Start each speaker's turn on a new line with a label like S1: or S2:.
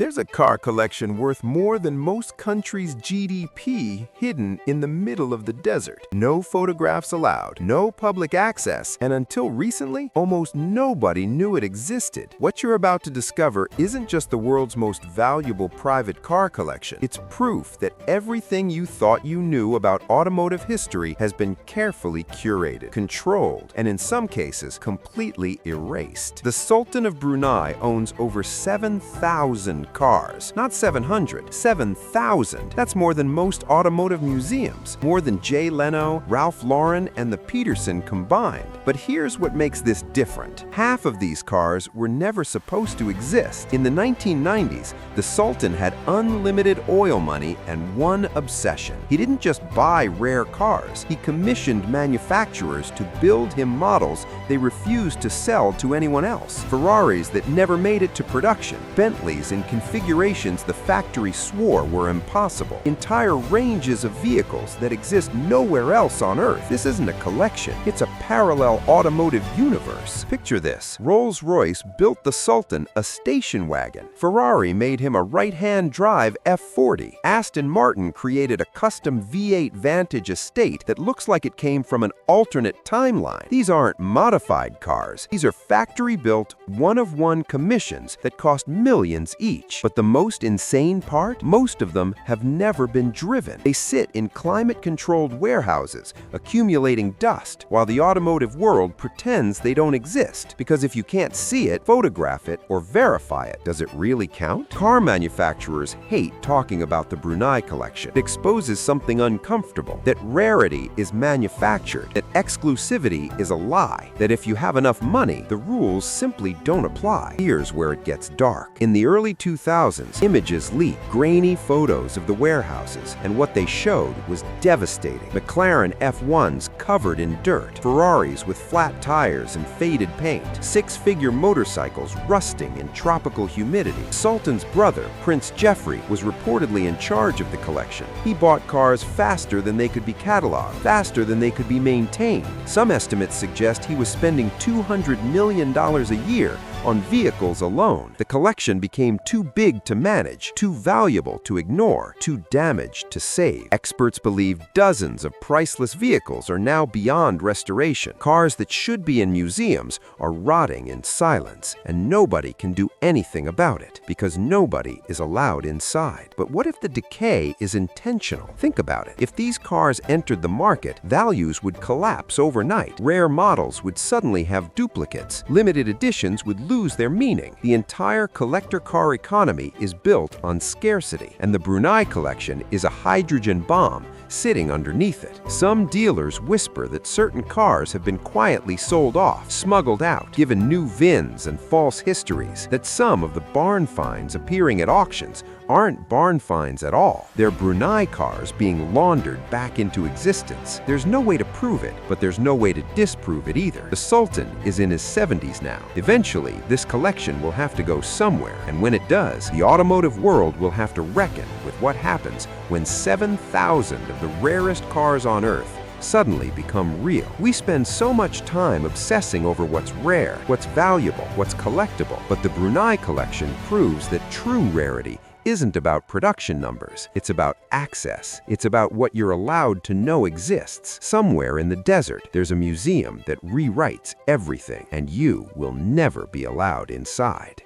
S1: There's a car collection worth more than most countries' GDP hidden in the middle of the desert. No photographs allowed, no public access, and until recently, almost nobody knew it existed. What you're about to discover isn't just the world's most valuable private car collection. It's proof that everything you thought you knew about automotive history has been carefully curated, controlled, and in some cases, completely erased. The Sultan of Brunei owns over 7,000 cars. Not 700, 7,000. That's more than most automotive museums, more than Jay Leno, Ralph Lauren, and the Peterson combined. But here's what makes this different. Half of these cars were never supposed to exist. In the 1990s, the Sultan had unlimited oil money and one obsession. He didn't just buy rare cars, he commissioned manufacturers to build him models they refused to sell to anyone else. Ferraris that never made it to production, Bentleys in configurations the factory swore were impossible, entire ranges of vehicles that exist nowhere else on Earth. This isn't a collection, it's a parallel automotive universe. Picture this. Rolls-Royce built the Sultan a station wagon. Ferrari made him a right-hand drive F40. Aston Martin created a custom V8 Vantage estate that looks like it came from an alternate timeline. These aren't modified cars. These are factory-built, one-of-one commissions that cost millions each. But the most insane part? Most of them have never been driven. They sit in climate-controlled warehouses, accumulating dust, while the automotive world pretends they don't exist. Because if you can't see it, photograph it, or verify it, does it really count? Car manufacturers hate talking about the Brunei collection. It exposes something uncomfortable, that rarity is manufactured, that exclusivity is a lie, that if you have enough money, the rules simply don't apply. Here's where it gets dark. In the early 2000s, images leaked, grainy photos of the warehouses, and what they showed was devastating. McLaren F1s covered in dirt, Ferraris with flat tires and faded paint, six-figure motorcycles rusting in tropical humidity. Sultan's brother, Prince Jeffrey, was reportedly in charge of the collection. He bought cars faster than they could be cataloged, faster than they could be maintained. Some estimates suggest he was spending $200 million a year on vehicles alone. The collection became too big to manage, too valuable to ignore, too damaged to save. Experts believe dozens of priceless vehicles are now beyond restoration. Cars that should be in museums are rotting in silence, and nobody can do anything about it because nobody is allowed inside. But what if the decay is intentional? Think about it. If these cars entered the market, values would collapse overnight. Rare models would suddenly have duplicates. Limited editions would lose their meaning. The entire collector car economy is built on scarcity, and the Brunei collection is a hydrogen bomb sitting underneath it. Some dealers whisper that certain cars have been quietly sold off, smuggled out, given new VINs and false histories, that some of the barn finds appearing at auctions aren't barn finds at all. They're Brunei cars being laundered back into existence. There's no way to prove it, but there's no way to disprove it either. The Sultan is in his 70s now. Eventually, this collection will have to go somewhere, and when it does, the automotive world will have to reckon with what happens when 7,000 of the rarest cars on Earth suddenly become real. We spend so much time obsessing over what's rare, what's valuable, what's collectible, but the Brunei collection proves that true rarity isn't about production numbers. It's about access. It's about what you're allowed to know exists. Somewhere in the desert, there's a museum that rewrites everything, and you will never be allowed inside.